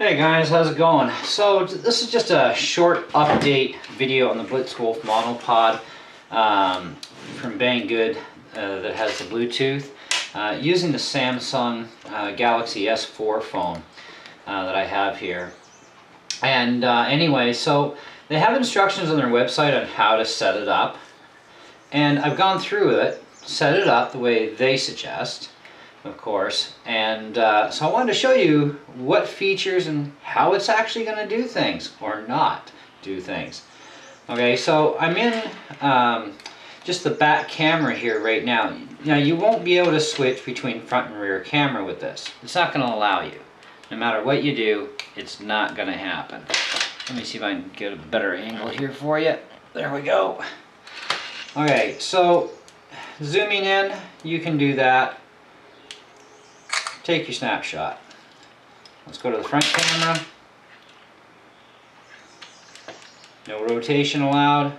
Hey guys, how's it going? So this is just a short update video on the Blitzwolf monopod from Banggood that has the Bluetooth using the Samsung Galaxy S4 phone that I have here. And anyway, so they have instructions on their website on how to set it up, and I've gone through it, set it up the way they suggest, of course, and so I wanted to show you what features and how it's actually going to do things or not do things. Okay, so I'm in just the back camera here right now. Now you won't be able to switch between front and rear camera with this. It's not going to allow you. No matter what you do, it's not going to happen. Let me see if I can get a better angle here for you. There we go. Okay, so zooming in, you can do that. Take your snapshot. Let's go to the front camera. No rotation allowed.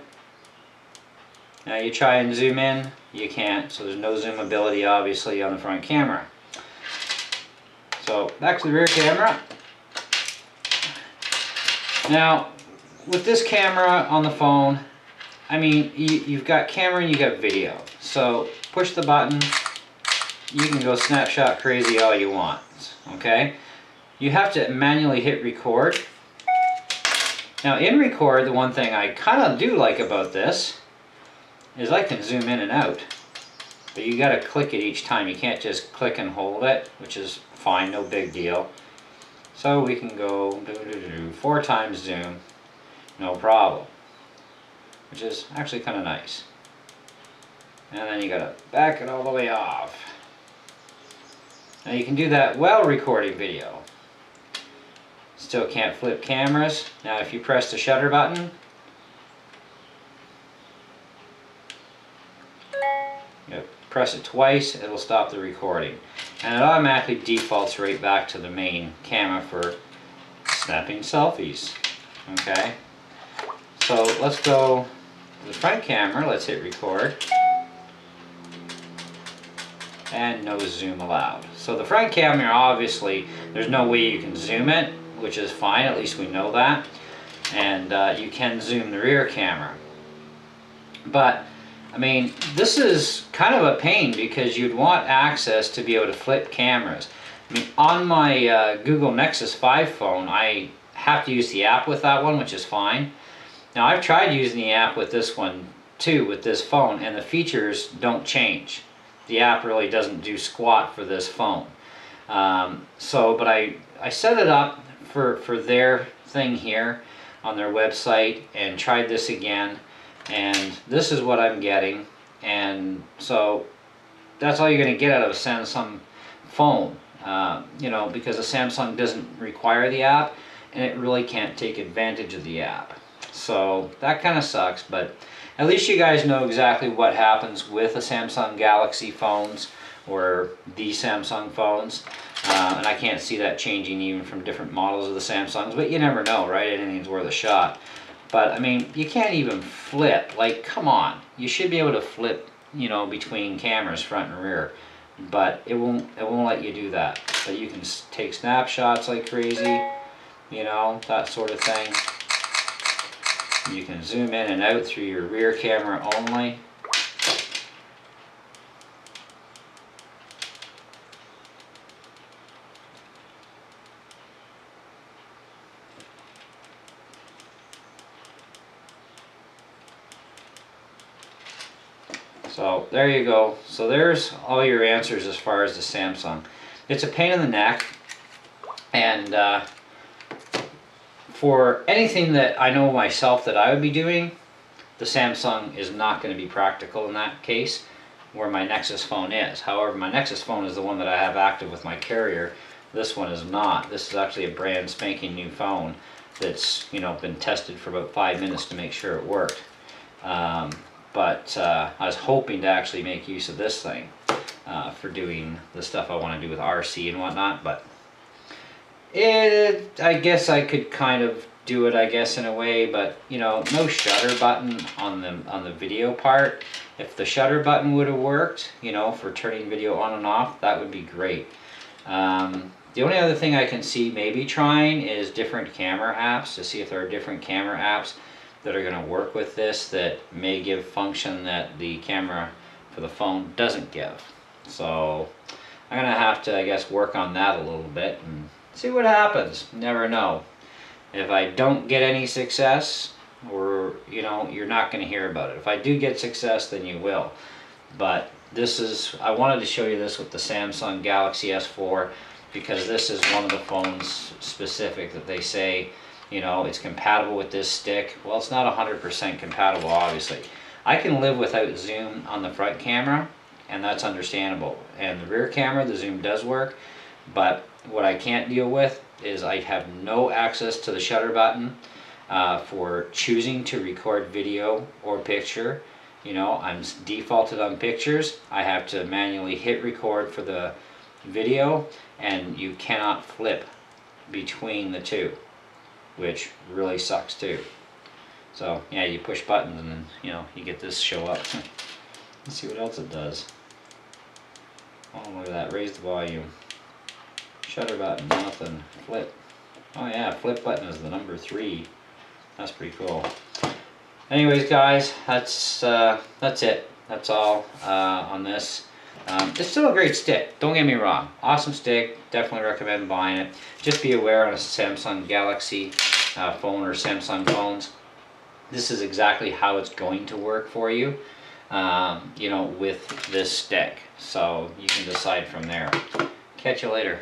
Now you try and zoom in, you can't, so there's no zoom ability obviously on the front camera. So back to the rear camera. Now with this camera on the phone, I mean you've got camera and you got video. So push the button. You can go snapshot crazy all you want, okay? You have to manually hit record. Now in record, the one thing I kind of do like about this is I can zoom in and out. But you got to click it each time. You can't just click and hold it, which is fine, no big deal. So we can go 4 times zoom, no problem. Which is actually kind of nice. And then you got to back it all the way off. Now you can do that while recording video. Still can't flip cameras. Now if you press the shutter button, you press it twice, it'll stop the recording. And it automatically defaults right back to the main camera for snapping selfies. Okay? So let's go to the front camera, let's hit record. And no zoom allowed. So the front camera, obviously, there's no way you can zoom it, which is fine, at least we know that. And you can zoom the rear camera. But, I mean, this is kind of a pain because you'd want access to be able to flip cameras. I mean, on my Google Nexus 5 phone, I have to use the app with that one, which is fine. Now, I've tried using the app with this one, too, with this phone, and the features don't change. The app really doesn't do squat for this phone. But I set it up for their thing here on their website and tried this again, and this is what I'm getting. And so that's all you're going to get out of a Samsung phone, you know, because a Samsung doesn't require the app and it really can't take advantage of the app. So that kind of sucks, but at least you guys know exactly what happens with the Samsung Galaxy phones or the Samsung phones. And I can't see that changing even from different models of the Samsungs, but you never know, right? Anything's worth a shot. But I mean, you can't even flip. Like, come on. You should be able to flip, you know, between cameras, front and rear. But it won't let you do that. But you can take snapshots like crazy, you know, that sort of thing. You can zoom in and out through your rear camera only. So there you go. So there's all your answers as far as the Samsung. It's a pain in the neck, and for anything that I know myself that I would be doing, the Samsung is not going to be practical in that case, where my Nexus phone is. However, my Nexus phone is the one that I have active with my carrier. This one is not. This is actually a brand spanking new phone that's, you know, been tested for about 5 minutes to make sure it worked. But I was hoping to actually make use of this thing for doing the stuff I want to do with RC and whatnot, but I guess I could kind of do it, I guess, in a way, but you know, no shutter button on the video part. If the shutter button would have worked, you know, for turning video on and off, that would be great. The only other thing I can see maybe trying is different camera apps, to see if there are different camera apps that are going to work with this that may give function that the camera for the phone doesn't give. So I'm going to have to, I guess, work on that a little bit and see what happens. Never know. If I don't get any success, or you're not going to hear about it. If I do get success, then you will. But I wanted to show you this with the Samsung Galaxy S4, because this is one of the phones specific that they say, it's compatible with this stick. Well, it's not 100% compatible, obviously. I can live without zoom on the front camera, and that's understandable. And the rear camera, the zoom does work, but what I can't deal with is I have no access to the shutter button for choosing to record video or picture. I'm defaulted on pictures. I have to manually hit record for the video, and you cannot flip between the two, which really sucks too. So yeah, you push buttons and then you get this show up. Let's see what else it does. Oh, look at that, raise the volume. Shutter button, nothing. Flip. Oh yeah, flip button is the number 3. That's pretty cool. Anyways, guys, that's it. That's all on this. It's still a great stick, don't get me wrong. Awesome stick, definitely recommend buying it. Just be aware on a Samsung Galaxy phone or Samsung phones, this is exactly how it's going to work for you, with this stick. So you can decide from there. Catch you later.